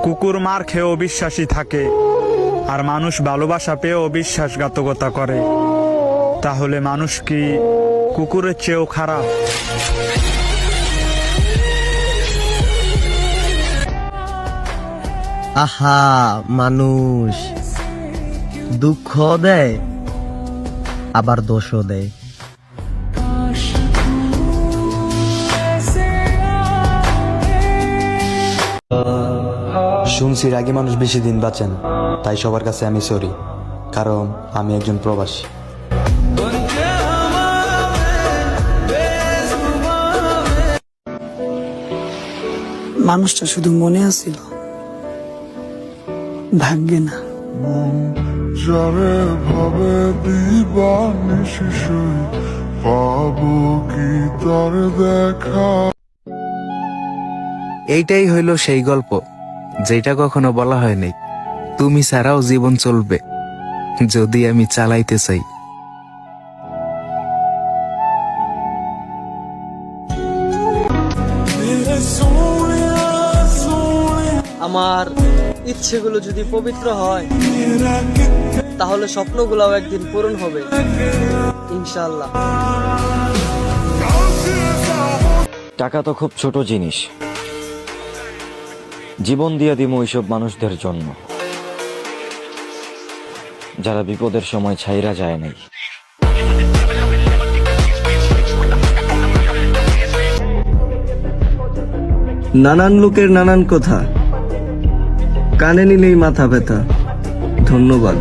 কুকুর মার খেয়েও অবিশ্বাসী থাকে, আর মানুষ ভালোবাসা পেয়েও বিশ্বাসঘাতকতা করে। তাহলে মানুষ কি কুকুরের চেয়েও খারাপ? আহা, মানুষ দুঃখ দেয় আবার দোষও দেয়। শুনছি রাগী মানুষ বেশি দিন বাঁচেন, তাই সবার কাছে আমি সরি, কারণ আমি একজন প্রবাসী। মানুষটা শুধু মনে আছিল, ভাগ্যে না। যারে ভাবে দিবানিশি পাবো কি তার দেখা। এইটাই হইল সেই গল্প যেটা কখনো বলা হয়নি। তুমি ছাড়াও জীবন চলবে যদি আমি চালাইতে চাই। আমার ইচ্ছেগুলো যদি পবিত্র হয় তাহলে স্বপ্নগুলোও একদিন পূরণ হবে ইনশাআল্লাহ। টাকা তো খুব ছোট জিনিস, জীবন দিয়ে দিমু ওইসব মানুষদের জন্য যারা বিপদের সময় ছাইরা যায় নাই। নানান লোকের নানান কথা, কানে নিলেই মাথা ব্যথা। ধন্যবাদ।